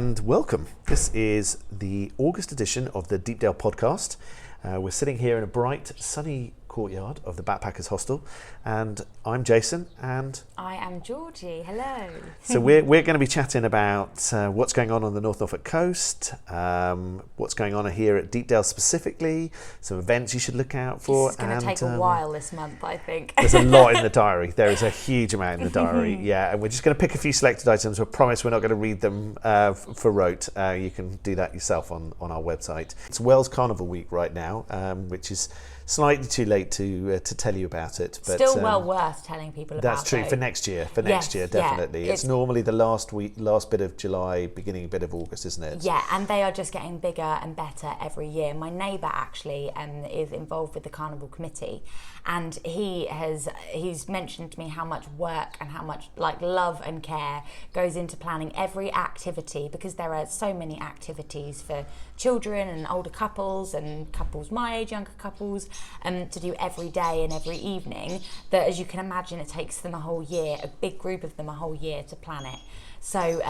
and welcome. This is the August edition of the Deepdale podcast. We're sitting here in a bright, sunny courtyard of the Backpackers Hostel, and I'm Jason, and I am Georgie. Hello. So we're going to be chatting about what's going on the North Norfolk coast, what's going on here at Deepdale specifically, some events you should look out for. It's going to take a while this month, I think. There's a lot in the diary. There is a huge amount in the diary, yeah, and we're just going to pick a few selected items. We promise we're not going to read them for rote. You can do that yourself on our website. It's Wells Carnival Week right now, which is slightly too late to tell you about it, but still well worth telling people about. That's true, though. For next year. Definitely. Yeah, it's normally the last bit of July, beginning bit of August, isn't it? Yeah, and they are just getting bigger and better every year. My neighbour actually is involved with the Carnival Committee, and he's mentioned to me how much work and how much love and care goes into planning every activity, because there are so many activities for children and older couples and couples my age, younger couples, to do every day and every evening, that as you can imagine it takes them a whole year, a big group of them a whole year to plan it. So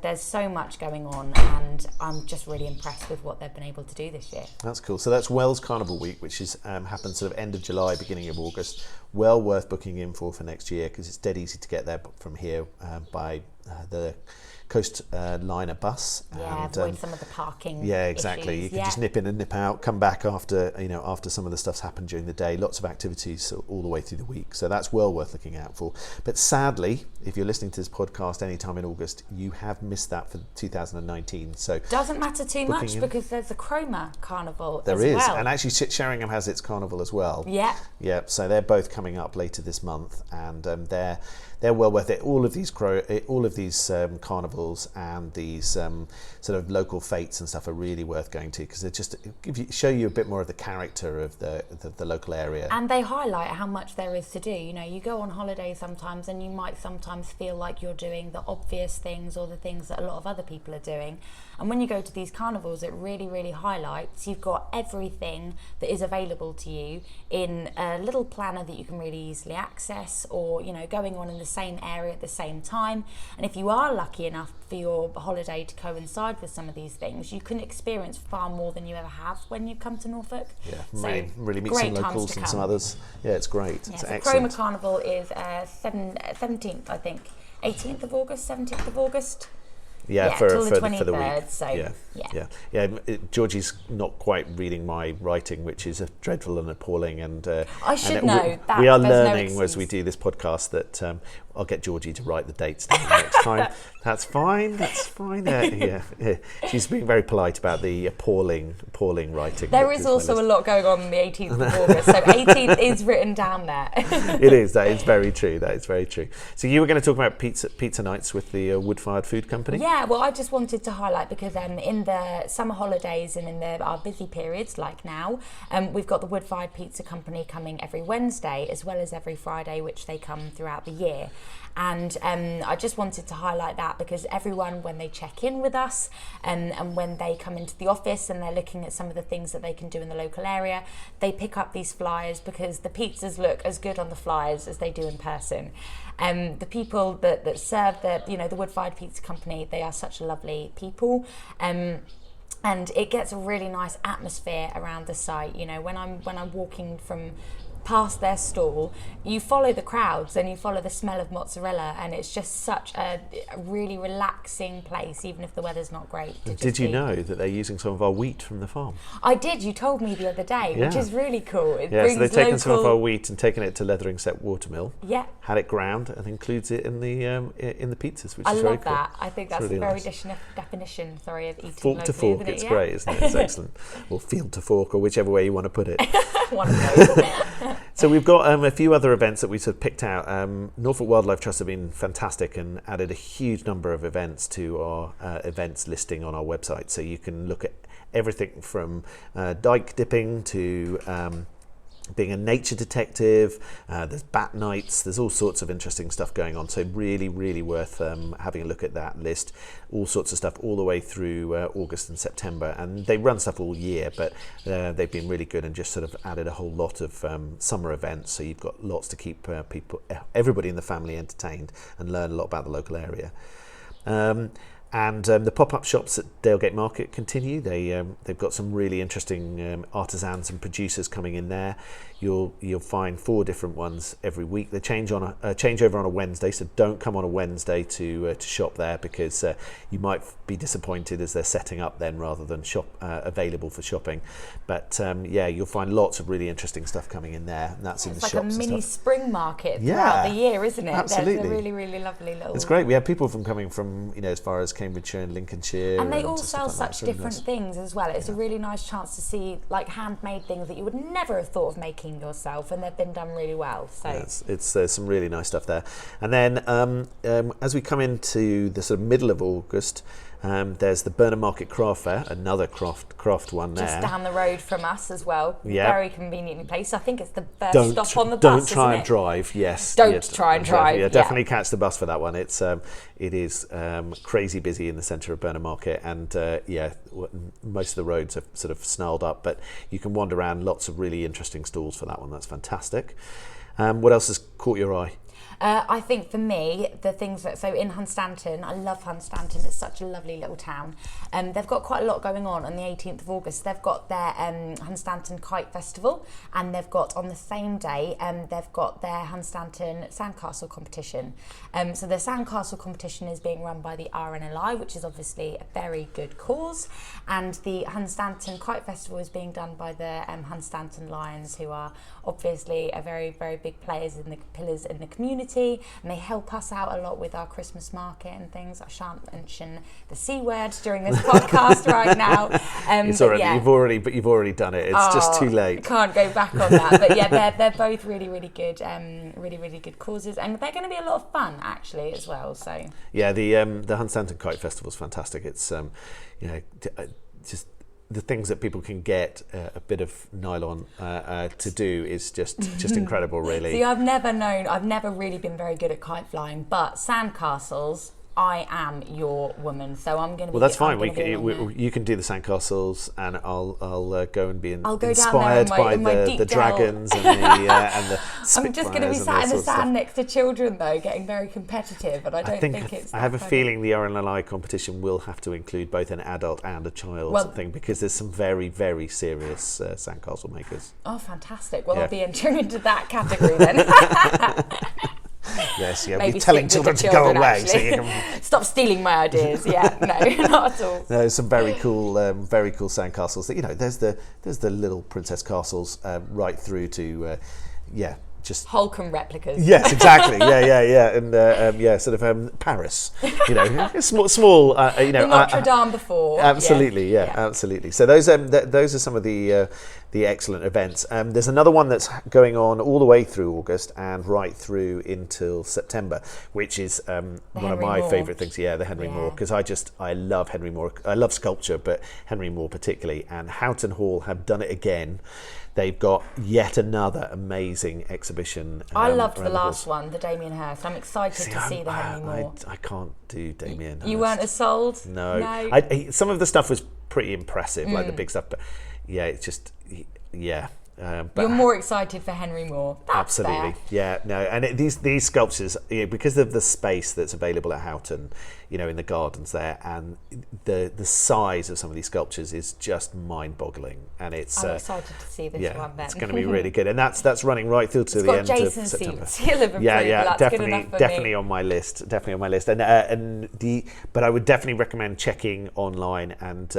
there's so much going on, and I'm just really impressed with what they've been able to do this year. That's cool. So that's Wells Carnival Week, which is happens sort of end of July, beginning of August. Well worth booking in for next year, because it's dead easy to get there from here by the Coast Liner bus. Yeah, and avoid some of the parking. Yeah, exactly. Issues. You can just nip in and nip out, come back after some of the stuff's happened during the day. Lots of activities all the way through the week, so that's well worth looking out for. But sadly, if you're listening to this podcast any time in August, you have missed that for 2019. So doesn't matter too much, because there's the Cromer Carnival. There is, and actually Sheringham has its carnival as well. Yeah. Yeah. So they're both coming up later this month, and they're well worth it. All of these carnivals and these sort of local fates and stuff are really worth going to, because they just show you a bit more of the character of the local area. And they highlight how much there is to do. You know, you go on holiday sometimes and you might sometimes feel like you're doing the obvious things or the things that a lot of other people are doing. And when you go to these carnivals, it really, really highlights you've got everything that is available to you in a little planner that you can really easily access, or, going on in the same area at the same time. And if you are lucky enough for your holiday to coincide with some of these things, you can experience far more than you ever have when you come to Norfolk. Yeah, so really meet some locals and some others. Yeah, it's great. Yeah, it's so excellent. Cromer Carnival is 17th, I think. 18th of August, 17th of August. Yeah, for the 23rd, week. So Georgie's not quite reading my writing, which is dreadful and appalling. And I should know that. We are learning as we do this podcast that I'll get Georgie to write the dates down next time. That's fine. Yeah. She's being very polite about the appalling writing. There is also a lot going on the 18th of August, so 18th is written down there. It is. That is very true. So you were going to talk about pizza nights with the Wood-Fired Food Company? Yeah, well, I just wanted to highlight, because in the summer holidays and in our busy periods like now, we've got the Wood-Fired Pizza Company coming every Wednesday as well as every Friday, which they come throughout the year. And I just wanted to highlight that, because everyone, when they check in with us and when they come into the office and they're looking at some of the things that they can do in the local area, they pick up these flyers, because the pizzas look as good on the flyers as they do in person. The people that serve the Wood-Fired Pizza Company, they are such lovely people. And it gets a really nice atmosphere around the site. When I'm walking from past their stall, you follow the crowds and you follow the smell of mozzarella, and it's just such a really relaxing place, even if the weather's not great. Did you know that they're using some of our wheat from the farm? I did. You told me the other day, which is really cool. So they've taken some of our wheat and taken it to Leatheringset Watermill. Yeah. Had it ground and includes it in the pizzas, which is very cool. I love that. I think that's really a very nice. definition of eating fork locally, to fork. isn't it? It's great, isn't it? It's excellent. Or field to fork, or whichever way you want to put it. One of those. So we've got a few other events that we sort of picked out. Norfolk Wildlife Trust have been fantastic and added a huge number of events to our events listing on our website. So you can look at everything from dike dipping to being a nature detective. There's bat nights. There's all sorts of interesting stuff going on. So really, really worth having a look at that list. All sorts of stuff all the way through August and September. And they run stuff all year, but they've been really good and just sort of added a whole lot of summer events. So you've got lots to keep everybody in the family entertained and learn a lot about the local area. And the pop-up shops at Dalegate Market continue. They've got some really interesting artisans and producers coming in there. You'll find 4 different ones every week. They change over on a Wednesday, so don't come on a Wednesday to shop there, because you might be disappointed as they're setting up then rather than available for shopping. But you'll find lots of really interesting stuff coming in there, and that's in the shops. It's like a mini spring market throughout the year, isn't it? Absolutely. There's a really, really lovely little... It's great. We have people coming from as far as Cambridgeshire and Lincolnshire, and they all sell such different things as well. It's a really nice chance to see like handmade things that you would never have thought of making yourself, and they've been done really well. So it's there's some really nice stuff there. And then as we come into the sort of middle of August, there's the Burnham Market Craft Fair, another craft one there. Just down the road from us as well. Yeah. Very conveniently placed. I think it's the first stop on the bus. Don't try and drive. Yes. Don't try and drive. Yeah, definitely catch the bus for that one. It is crazy busy in the centre of Burnham Market, and most of the roads are sort of snarled up, but you can wander around. Lots of really interesting stalls for that one. That's fantastic. What else has caught your eye? I think for me, the things so in Hunstanton, I love Hunstanton, it's such a lovely little town. They've got quite a lot going on the 18th of August. They've got their Hunstanton Kite Festival, and they've got on the same day, they've got their Hunstanton Sandcastle competition. So the Sandcastle competition is being run by the RNLI, which is obviously a very good cause, and the Hunstanton Kite Festival is being done by the Hunstanton Lions, who are obviously a very, very big pillars in the community, and they help us out a lot with our Christmas market and things. I shan't mention the C word during this podcast right now. It's already, you've already done it. It's just too late. Can't go back on that. But yeah, they're both really, really good, really, really good causes, and they're going to be a lot of fun actually as well. So yeah, the Hunstanton Kite Festival is fantastic. It's just the things that people can get a bit of nylon to do is just incredible, really. See, I've never really been very good at kite flying, but sandcastles, I am your woman, so I'm going to be... Well, that's fine. You can do the sandcastles, and I'll go and be inspired by the dragons and the Spitfires. I'm just going to be sat in the sand next to children, though, getting very competitive, and I think it's... I have a feeling the RNLI competition will have to include both an adult and a child thing, because there's some very, very serious sandcastle makers. Oh, fantastic. Well, I'll be entering into that category then. Yes, yeah, we're telling children to go away. So you can... Stop stealing my ideas. Yeah, no, not at all. No, some very cool sandcastles. That there's the little princess castles right through to just Holcomb replicas. Yes, exactly. Yeah, and sort of Paris. Small. The Notre Dame before. Absolutely, absolutely. So those are some of the excellent events. There's another one that's going on all the way through August and right through until September, which is one of my favourite things. Yeah, the Henry Moore, because I love Henry Moore. I love sculpture, but Henry Moore particularly. And Houghton Hall have done it again. They've got yet another amazing exhibition. I loved the last one, the Damien Hirst. I'm excited to see the Henry Moore. I can't do Damien Hirst. You weren't as sold? No. Some of the stuff was pretty impressive, like the big stuff, but yeah, it's just, yeah. But you're more excited for Henry Moore. That's absolutely fair. Yeah, no, and these sculptures, because of the space that's available at Houghton, in the gardens there, and the size of some of these sculptures is just mind-boggling, and it's I'm excited to see this one then. It's going to be really good, and that's running right through to the end of September. Seal of approval. Yeah, that's definitely on my list, but I would definitely recommend checking online and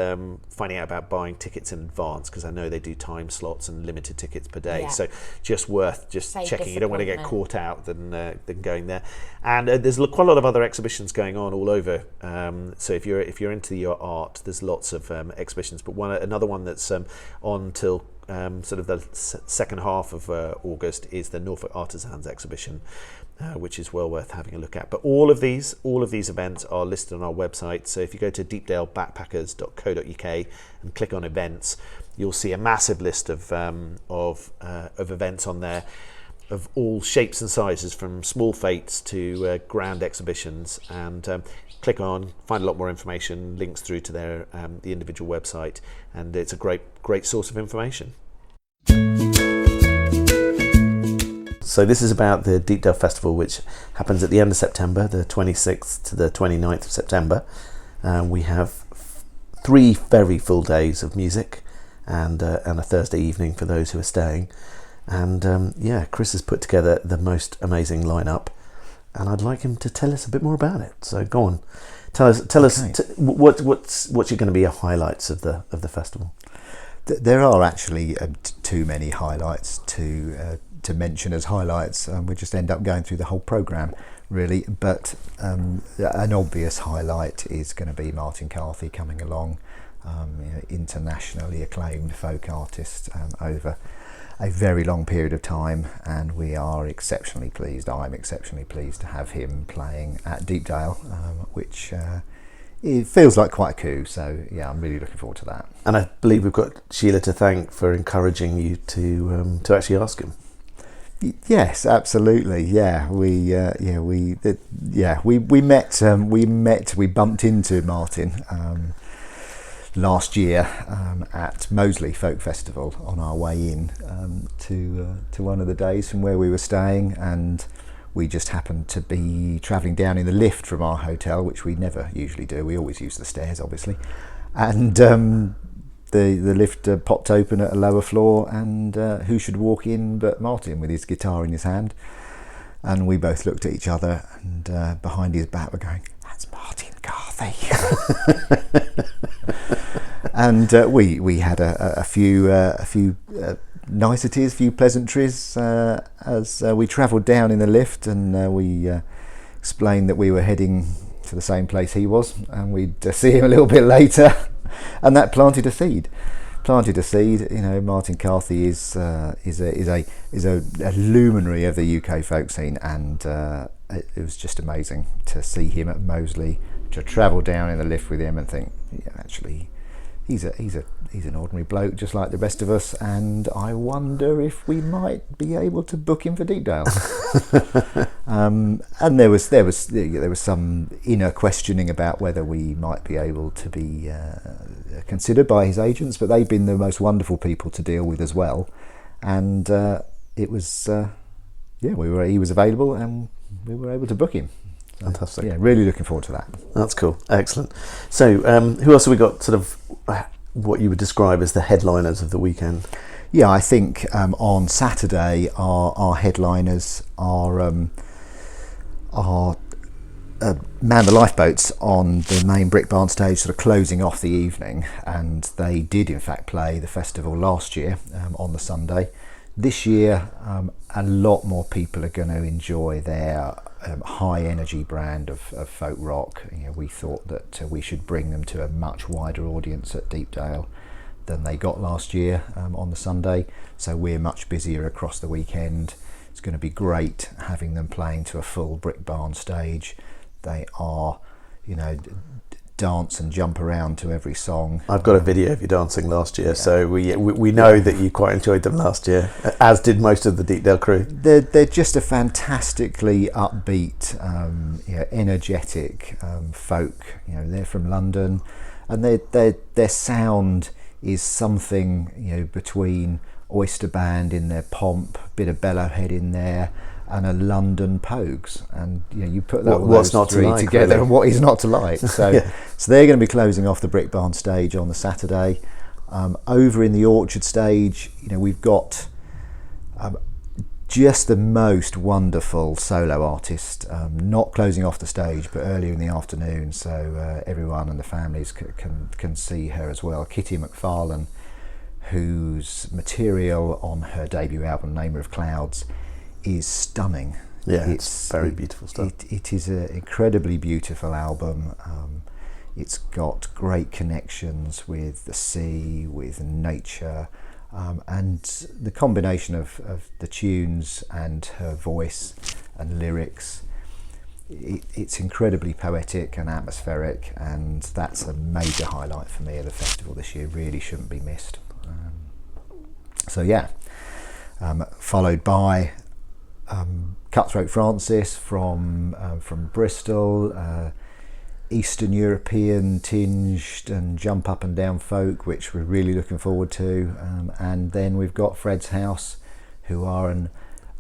finding out about buying tickets in advance, because I know they do time slots and limited tickets per day, so just worth checking. You don't want to get caught out than going there. And there's quite a lot of other exhibitions going on all over. So if you're into your art, there's lots of exhibitions. But another one that's on till sort of the second half of August is the Norfolk Artisans exhibition, which is well worth having a look at. But all of these events are listed on our website. So if you go to deepdalebackpackers.co.uk and click on events, you'll see a massive list of events on there, of all shapes and sizes, from small fetes to grand exhibitions, and click on, find a lot more information, links through to their the individual website, and it's a great source of information. So this is about the Deepdale Festival, which happens at the end of September, the 26th to the 29th of September. We have 3 very full days of music and a Thursday evening for those who are staying. And Chris has put together the most amazing lineup, and I'd like him to tell us a bit more about it. So go on, tell us what's going to be your highlights of the festival. There are actually too many highlights to mention as highlights. We just end up going through the whole programme, really. But an obvious highlight is going to be Martin Carthy coming along, internationally acclaimed folk artist over a very long period of time, and we are exceptionally pleased. I'm exceptionally pleased to have him playing at Deepdale, which it feels like quite a coup. So yeah, I'm really looking forward to that. And I believe we've got Sheila to thank for encouraging you to actually ask him. Yes, absolutely. Yeah, we bumped into Martin last year at Moseley Folk Festival on our way in to one of the days from where we were staying, and we just happened to be travelling down in the lift from our hotel, which we never usually do. We always use the stairs, obviously, and the lift popped open at a lower floor, and who should walk in but Martin with his guitar in his hand. And we both looked at each other, and behind his back we're going, "That's Martin Carthy." And we had a few niceties, a few pleasantries as we travelled down in the lift, and we explained that we were heading to the same place he was, and we'd see him a little bit later, and that planted a seed. Martin Carthy is a luminary of the UK folk scene, and it was just amazing to see him at Moseley, to travel down in the lift with him and think, yeah, actually, he's an ordinary bloke just like the rest of us, and I wonder if we might be able to book him for Deepdale. And there was some inner questioning about whether we might be able to be considered by his agents, but they've been the most wonderful people to deal with as well. And it was he was available, and we were able to book him. Fantastic. Yeah, really looking forward to that. That's cool. Excellent. So who else have we got, sort of what you would describe as the headliners of the weekend? Yeah, I think on Saturday our headliners are Man the Lifeboats on the main Brick Barn stage, sort of closing off the evening, and they did in fact play the festival last year on the Sunday. This year a lot more people are going to enjoy their high energy brand of folk rock. We thought that we should bring them to a much wider audience at Deepdale than they got last year on the Sunday, so we're much busier across the weekend. It's going to be great having them playing to a full Brick Barn stage. They are, dance and jump around to every song. I've got a video of you dancing last year, so we know that you quite enjoyed them last year, as did most of the Deepdale crew. They're just a fantastically upbeat, energetic folk. They're from London, and their sound is something between Oyster Band in their pomp, bit of Bellowhead in there, and a London Pogues, and you put those three together, really? And what is not to like? So, yeah. So they're going to be closing off the Brick Barn stage on the Saturday. Over in the Orchard stage, we've got just the most wonderful solo artist, not closing off the stage, but earlier in the afternoon, so everyone and the families can see her as well. Kitty McFarlane, whose material on her debut album, Namer of Clouds, is stunning. Yeah, it's very beautiful stuff. It is an incredibly beautiful album. It's got great connections with the sea, with nature, and the combination of the tunes and her voice and lyrics, it's incredibly poetic and atmospheric, and that's a major highlight for me of the festival this year. Really shouldn't be missed. Followed by Cutthroat Francis from Bristol, Eastern European tinged and jump up and down folk, which we're really looking forward to, and then we've got Fred's House, who are an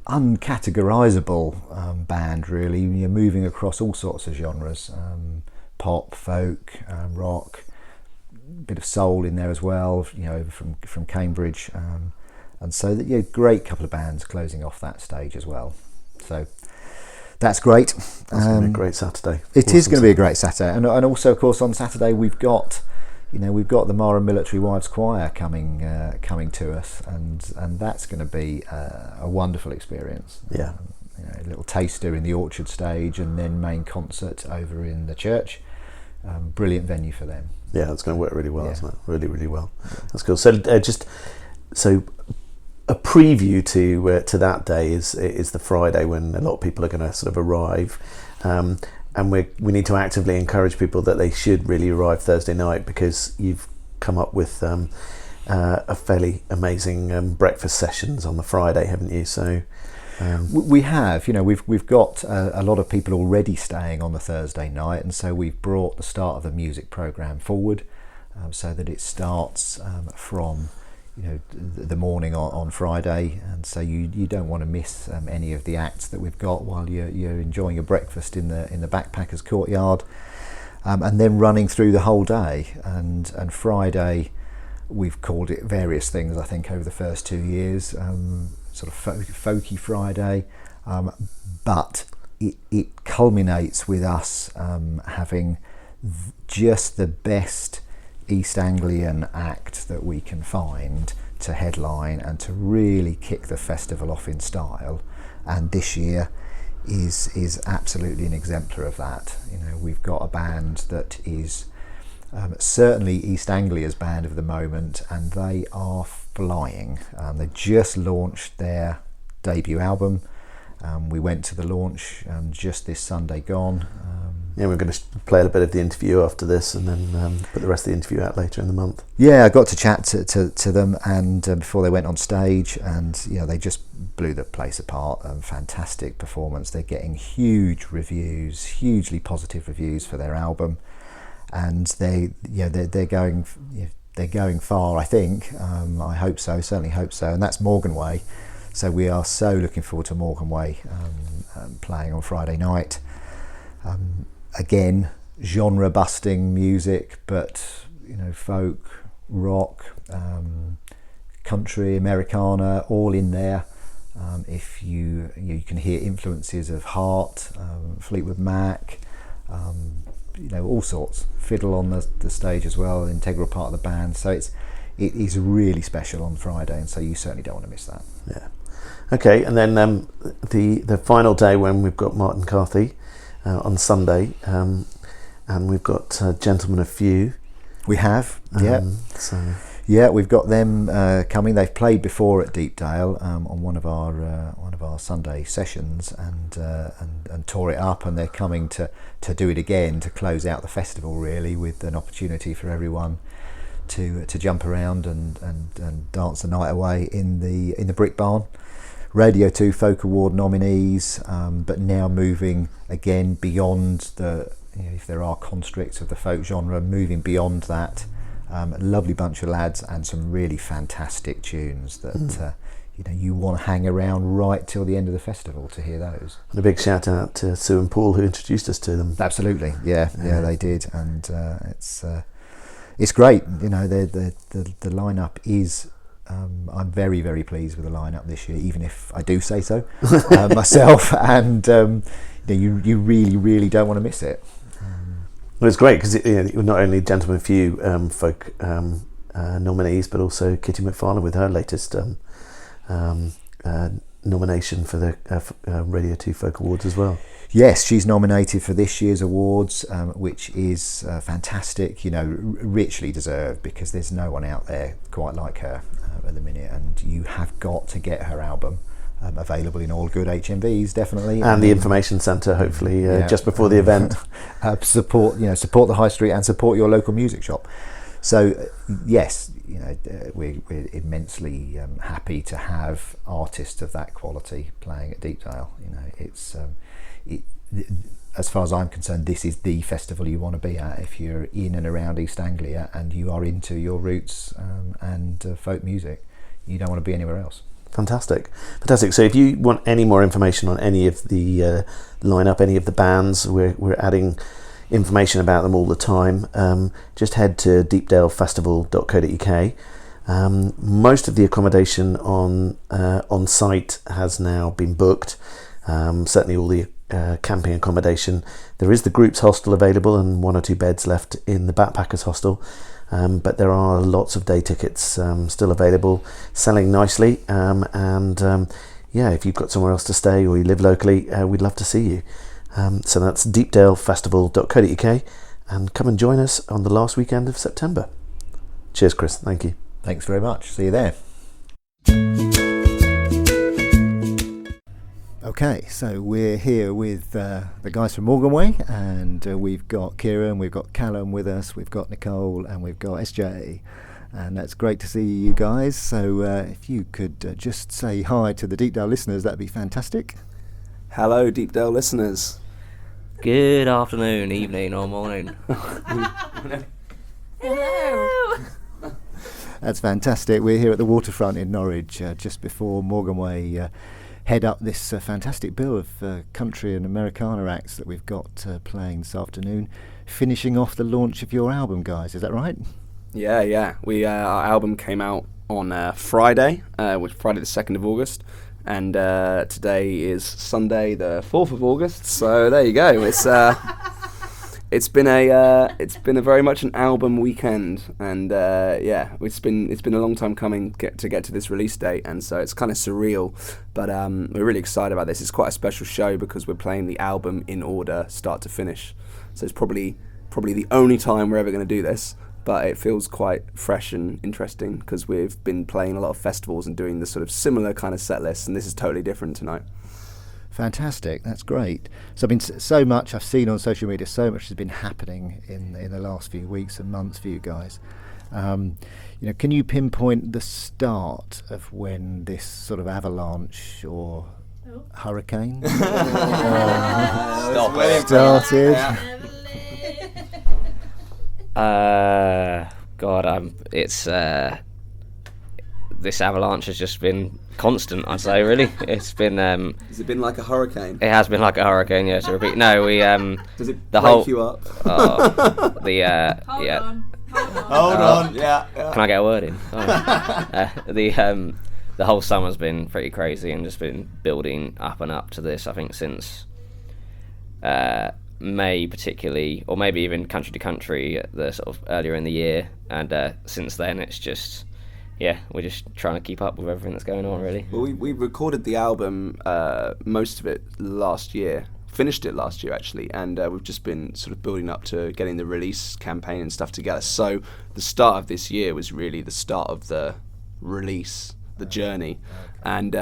uncategorizable band, really. You're moving across all sorts of genres, pop, folk, rock, bit of soul in there as well, over from Cambridge, and so great couple of bands closing off that stage as well. So that's great. That's going to be a great Saturday. It is going to be a great Saturday, and also of course on Saturday we've got the Mara Military Wives Choir coming to us, and that's going to be a wonderful experience. Yeah. A little taster in the Orchard stage, and then main concert over in the church. Brilliant venue for them. Yeah, it's going to work really well, isn't it? Really, really well. Yeah. That's cool. So so a preview to that day is the Friday, when a lot of people are going to sort of arrive, and we need to actively encourage people that they should really arrive Thursday night, because you've come up with a fairly amazing breakfast sessions on the Friday, haven't you? So. We have, we've got a lot of people already staying on the Thursday night, and so we've brought the start of the music programme forward, so that it starts from the morning on Friday, and so you don't want to miss any of the acts that we've got while you're enjoying your breakfast in the backpackers courtyard, and then running through the whole day. And Friday, we've called it various things, I think, over the first 2 years. Sort of folky Friday, but it culminates with us having just the best East Anglian act that we can find to headline and to really kick the festival off in style. And this year is absolutely an exemplar of that. We've got a band that is certainly East Anglia's band of the moment, and they are flying. They just launched their debut album. We went to the launch just this Sunday gone. Yeah, we're going to play a bit of the interview after this, and then put the rest of the interview out later in the month. Yeah, I got to chat to them, and before they went on stage, and they just blew the place apart. Fantastic performance. They're getting huge reviews, hugely positive reviews for their album, and they're going far, I think. I hope so, certainly hope so, and that's Morgan Way. So we are so looking forward to Morgan Way playing on Friday night. Again, genre-busting music, but folk, rock, country, Americana, all in there. If you can hear influences of Heart, Fleetwood Mac, all sorts. Fiddle on the stage as well, an integral part of the band. So it is really special on Friday, and so you certainly don't want to miss that. Yeah. Okay, and then the final day, when we've got Martin Carthy on Sunday, and we've got Gentlemen of Few. We have, yeah. Yeah, we've got them coming. They've played before at Deepdale on one of our Sunday sessions, and tore it up, and they're coming to do it again to close out the festival, really, with an opportunity for everyone to jump around and dance the night away in the Brick Barn. Radio 2 Folk Award nominees, but now moving again beyond if there are constricts of the folk genre, moving beyond that. A lovely bunch of lads and some really fantastic tunes that you want to hang around right till the end of the festival to hear those. And a big shout out to Sue and Paul, who introduced us to them. Absolutely, yeah, they did, and it's great. The lineup is. I'm very, very pleased with the lineup this year, even if I do say so myself. And you really, really don't want to miss it. Well, it's great because not only Gentlemen Few folk nominees, but also Kitty McFarlane with her latest nomination for the Radio 2 Folk Awards as well. Yes, she's nominated for this year's awards, which is fantastic. Richly deserved, because there's no one out there quite like her at the minute, and you have got to get her album. Available in all good HMVs, definitely, and the information centre, hopefully, just before the event. Support the high street and support your local music shop. So yes, we're immensely happy to have artists of that quality playing at Deepdale. It's as far as I'm concerned, this is the festival you want to be at if you're in and around East Anglia and you are into your roots and folk music. You don't want to be anywhere else. Fantastic. So if you want any more information on any of the lineup, any of the bands, we're adding information about them all the time, just head to deepdalefestival.co.uk. Most of the accommodation on site has now been booked. Certainly all the camping accommodation. There is the groups hostel available and 1 or 2 beds left in the backpackers hostel, but there are lots of day tickets still available, selling nicely, if you've got somewhere else to stay or you live locally, we'd love to see you. So that's deepdalefestival.co.uk, and come and join us on the last weekend of September. Cheers, Chris. Thank you. Thanks very much. See you there. Okay, so we're here with the guys from Morgan Way, and we've got Kieran, we've got Callum with us, we've got Nicole, and we've got SJ. And that's great to see you guys. So if you could just say hi to the Deepdale listeners, that'd be fantastic. Hello, Deepdale listeners. Good afternoon, evening, or morning. Hello. That's fantastic. We're here at the waterfront in Norwich, just before Morgan Way head up this fantastic bill of country and Americana acts that we've got playing this afternoon, finishing off the launch of your album, guys. Is that right? Yeah. Our album came out on Friday, which Friday the 2nd of August, and today is Sunday the 4th of August. So there you go. It's been a very much an album weekend, and it's been a long time coming to get to this release date, and so it's kind of surreal, but we're really excited about this. It's quite a special show because we're playing the album in order, start to finish. So it's probably the only time we're ever going to do this, but it feels quite fresh and interesting because we've been playing a lot of festivals and doing the sort of similar kind of set lists, and this is totally different tonight. Fantastic, that's great. So so much I've seen on social media, so much has been happening in the last few weeks and months for you guys. Can you pinpoint the start of when this sort of avalanche or hurricane started? This avalanche has just been constant, I'd say, really. It's been... Has it been like a hurricane? It has been like a hurricane, yeah, to repeat. No, we... Does it break you up? Hold on, yeah. Can I get a word in? The whole summer's been pretty crazy and just been building up and up to this, I think, since May particularly, or maybe even country to country, the sort of earlier in the year. And since then, it's just... Yeah, we're just trying to keep up with everything that's going on, really. Well, we recorded the album, most of it last year, finished it last year actually, and we've just been sort of building up to getting the release campaign and stuff together. So the start of this year was really the start of the release, the journey, and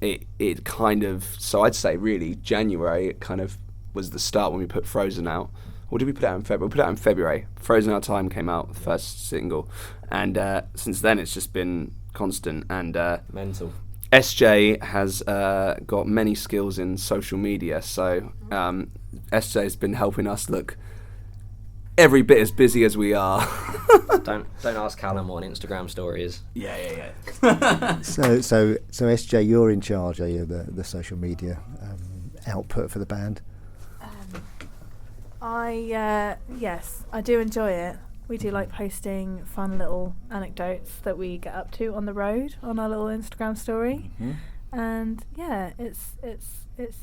it kind of, so I'd say really January, it kind of was the start when we put Frozen out. Or did we put it out in February? We put it out in February. Frozen Our Time came out, the first single. And since then, it's just been constant. And mental. SJ has got many skills in social media. So SJ has been helping us look every bit as busy as we are. Don't ask Callum what an Instagram story is. Yeah. So SJ, you're in charge, are you, the social media output for the band? Yes, I do enjoy it. We do like posting fun little anecdotes that we get up to on the road on our little Instagram story, and yeah, it's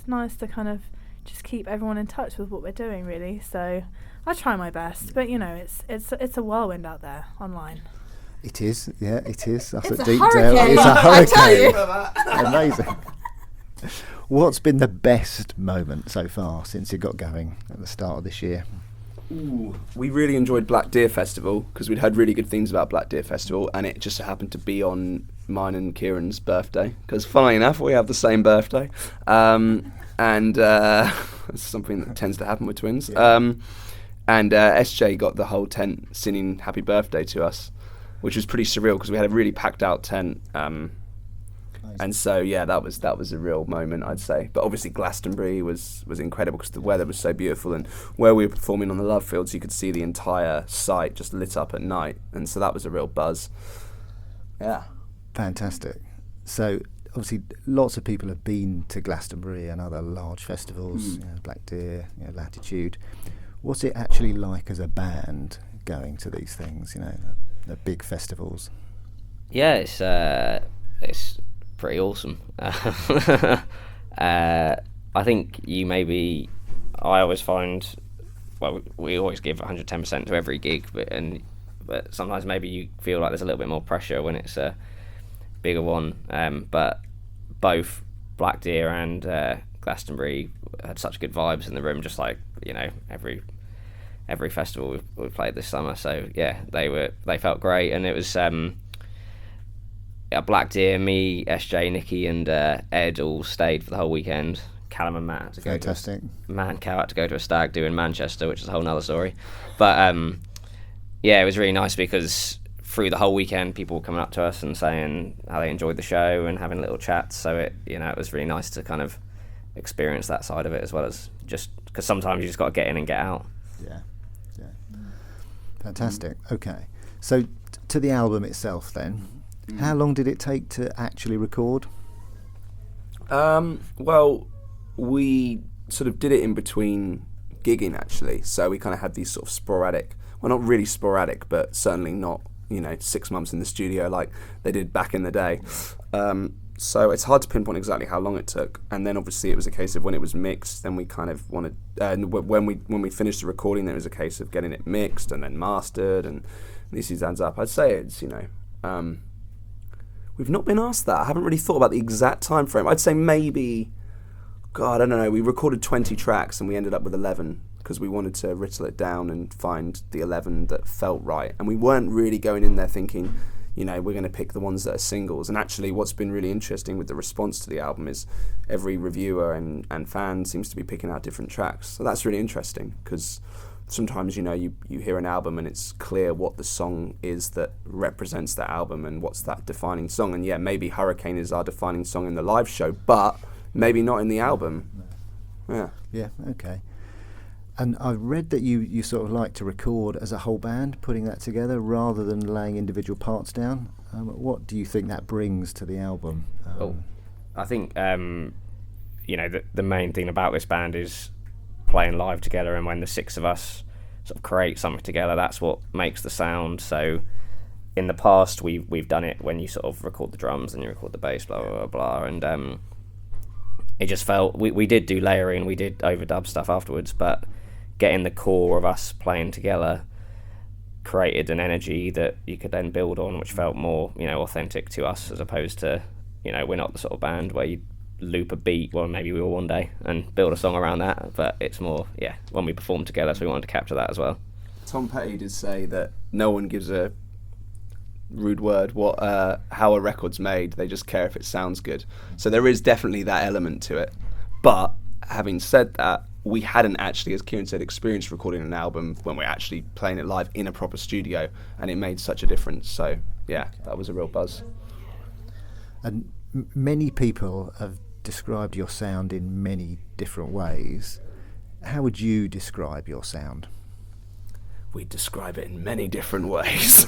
nice to kind of just keep everyone in touch with what we're doing, really. So I try my best, but it's a whirlwind out there online. It is, yeah, it is. Up It's at a Deepdale, hurricane, it's a I tell you. hurricane. Amazing. What's been the best moment so far since it got going at the start of this year? Ooh, we really enjoyed Black Deer Festival because we'd heard really good things about Black Deer Festival, and it just happened to be on mine and Kieran's birthday because, funnily enough, we have the same birthday, and it's something that tends to happen with twins. Yeah. And SJ got the whole tent singing "Happy Birthday" to us, which was pretty surreal because we had a really packed out tent. And so that was a real moment, I'd say. But obviously Glastonbury was incredible because the weather was so beautiful, and where we were performing on the Love Fields, you could see the entire site just lit up at night, and so that was a real buzz. Yeah, fantastic. So obviously lots of people have been to Glastonbury and other large festivals, Black Deer, Latitude. What's it actually like as a band going to these things, you know, the big festivals? Yeah, it's pretty awesome. I think I always find, well, we always give 110% to every gig, but sometimes maybe you feel like there's a little bit more pressure when it's a bigger one. But both Black Deer and Glastonbury had such good vibes in the room, just like, you know, every festival we've played this summer. So yeah, they felt great, and it was Black Deer, me, SJ, Nikki, and Ed all stayed for the whole weekend. Callum and Matt had to go. Fantastic. Cal had to go to a stag do in Manchester, which is a whole nother story. But yeah, it was really nice because through the whole weekend, people were coming up to us and saying how they enjoyed the show and having little chats. So it was really nice to kind of experience that side of it, as well as just because sometimes you just got to get in and get out. Yeah. Fantastic. Okay, so to the album itself then, how long did it take to actually record? Well, we sort of did it in between gigging, actually. So we kind of had these sort of sporadic, well, not really sporadic, but certainly not, 6 months in the studio like they did back in the day. So it's hard to pinpoint exactly how long it took. And then obviously it was a case of when it was mixed, then we kind of wanted, when we finished the recording, then it was a case of getting it mixed and then mastered, and this adds up. I'd say it's, we've not been asked that. I haven't really thought about the exact time frame. I'd say maybe, I don't know, we recorded 20 tracks and we ended up with 11 because we wanted to whittle it down and find the 11 that felt right. And we weren't really going in there thinking, we're going to pick the ones that are singles. And actually what's been really interesting with the response to the album is every reviewer and fan seems to be picking out different tracks. So that's really interesting because sometimes, you hear an album and it's clear what the song is that represents that album and what's that defining song. And yeah, maybe Hurricane is our defining song in the live show, but maybe not in the album. Yeah. Yeah, okay. And I've read that you sort of like to record as a whole band, putting that together rather than laying individual parts down. What do you think that brings to the album? I think, the main thing about this band is playing live together, and when the six of us sort of create something together, that's what makes the sound. So in the past we've done it when you sort of record the drums and you record the bass, blah blah blah, and it just felt we did do layering, we did overdub stuff afterwards, but getting the core of us playing together created an energy that you could then build on, which felt more authentic to us, as opposed to we're not the sort of band where you loop a beat, well maybe we will one day, and build a song around that, but it's more when we perform together, so we wanted to capture that as well. Tom Petty did say that no one gives a rude word how a record's made, they just care if it sounds good. So there is definitely that element to it, but having said that, we hadn't actually, as Kieran said, experienced recording an album when we're actually playing it live in a proper studio, and it made such a difference. So yeah, that was a real buzz. And many people have described your sound in many different ways. How would you describe your sound? We describe it in many different ways.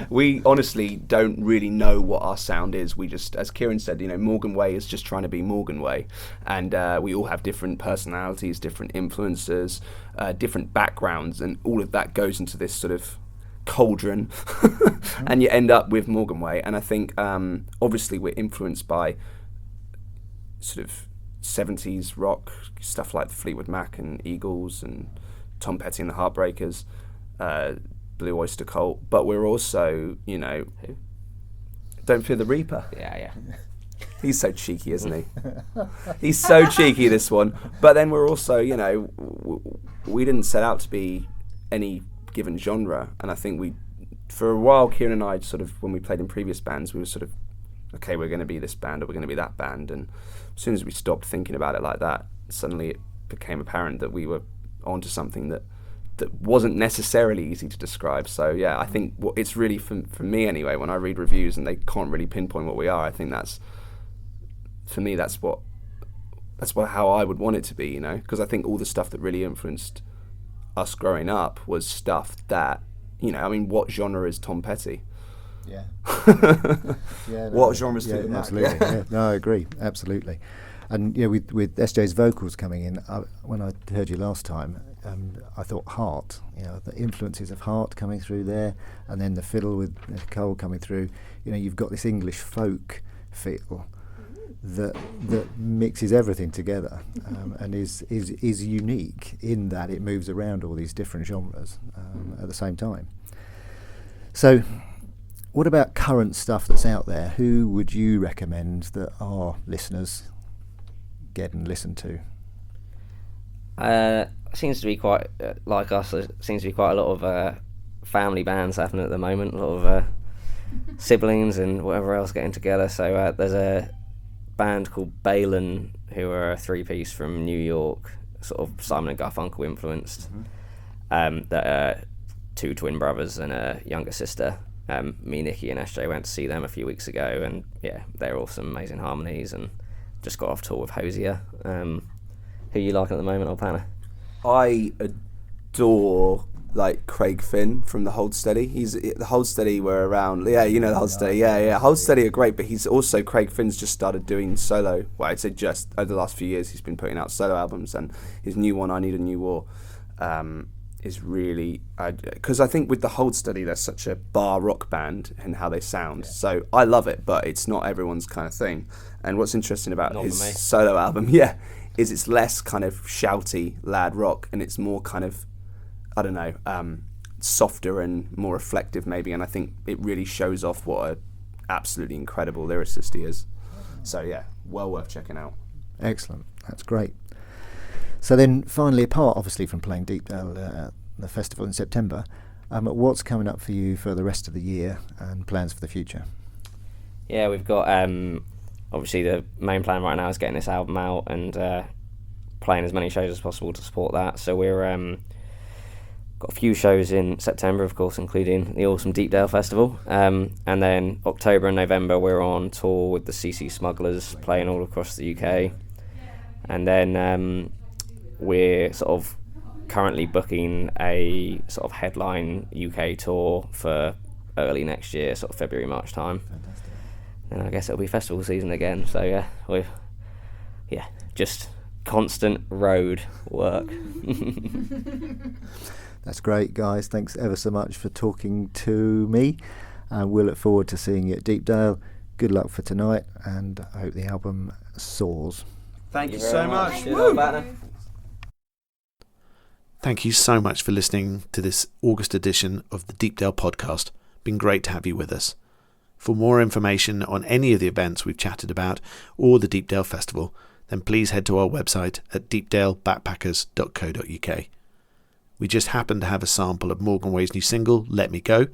We honestly don't really know what our sound is. We just, as Kieran said, Morgan Way is just trying to be Morgan Way, and we all have different personalities, different influences, different backgrounds, and all of that goes into this sort of cauldron and you end up with Morgan Way. And I think obviously we're influenced by sort of 70s rock stuff like Fleetwood Mac and Eagles and Tom Petty and the Heartbreakers, Blue Oyster Cult, but we're also, Don't Fear the Reaper. Yeah. He's so cheeky, isn't he? He's so cheeky, this one. But then we're also, we didn't set out to be any given genre, and I think for a while, Kieran and I sort of, when we played in previous bands, we were sort of, okay, we're going to be this band or we're going to be that band, and as soon as we stopped thinking about it like that, suddenly it became apparent that we were onto something that wasn't necessarily easy to describe. So yeah, I think what it's really for me anyway, when I read reviews and they can't really pinpoint what we are, I think that's, for me, that's how I would want it to be, because I think all the stuff that really influenced us growing up was stuff that, what genre is Tom Petty? Yeah. What genre is Fleetwood Mac? Absolutely. Yeah. No, I agree. Absolutely. And with SJ's vocals coming in, when I heard you last time, I thought Heart, the influences of Heart coming through there, and then the fiddle with Cole coming through. You've got this English folk feel that mixes everything together, and is unique in that it moves around all these different genres at the same time. So, what about current stuff that's out there? Who would you recommend that our listeners get and listen to? Seems to be quite like us. There seems to be quite a lot of family bands happening at the moment. A lot of siblings and whatever else getting together. So there's a band called Balin, who are a three-piece from New York, sort of Simon and Garfunkel influenced. That are two twin brothers and a younger sister. Me, Nikki, and SJ went to see them a few weeks ago, and yeah, they're all some amazing harmonies. And just got off tour with Hosier. Who you liking at the moment, old Panna? I adore Craig Finn from the Hold Steady. The Hold Steady were around. Yeah, the Hold Steady. Yeah. Hold Steady are great, but he's also, Craig Finn's just started doing solo. Well, I'd say just over the last few years he's been putting out solo albums, and his new one, I Need a New War, is really, because I think with the Hold Steady they're such a bar rock band in how they sound. Yeah. So I love it, but it's not everyone's kind of thing. And what's interesting about his solo album, is it's less kind of shouty lad rock, and it's more kind of, I don't know, softer and more reflective maybe, and I think it really shows off what an absolutely incredible lyricist he is. So yeah, well worth checking out. Excellent, that's great. So then finally, apart obviously from playing Deepdale at the festival in September, what's coming up for you for the rest of the year and plans for the future? Yeah, we've got obviously the main plan right now is getting this album out and playing as many shows as possible to support that. So we're got a few shows in September, of course, including the awesome Deepdale Festival. And then October and November we're on tour with the CC Smugglers, playing all across the UK. And then we're sort of currently booking a sort of headline UK tour for early next year, sort of February, March time. Fantastic. And I guess it'll be festival season again. So yeah, just constant road work. That's great, guys. Thanks ever so much for talking to me. We'll look forward to seeing you at Deepdale. Good luck for tonight, and I hope the album soars. Thank you so much. Thank you so much for listening to this August edition of the Deepdale podcast. Been great to have you with us. For more information on any of the events we've chatted about or the Deepdale Festival, then please head to our website at deepdalebackpackers.co.uk. We just happen to have a sample of Morgan Way's new single, Let Me Go,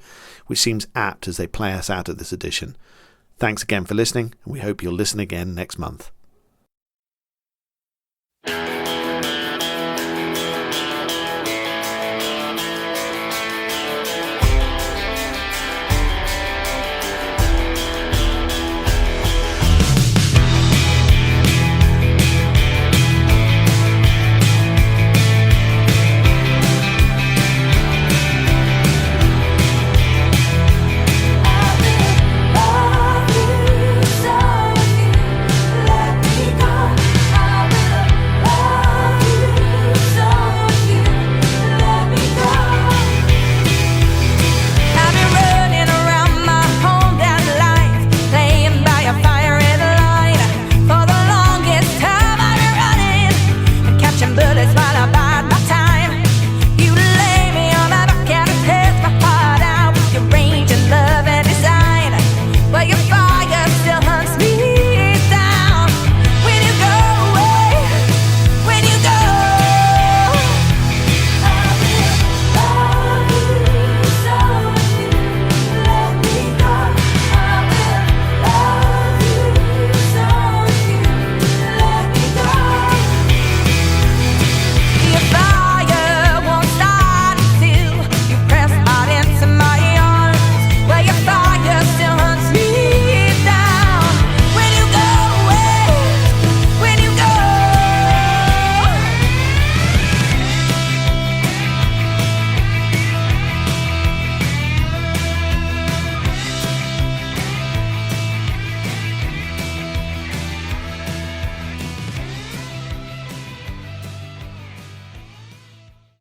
which seems apt as they play us out at this edition. Thanks again for listening, and we hope you'll listen again next month.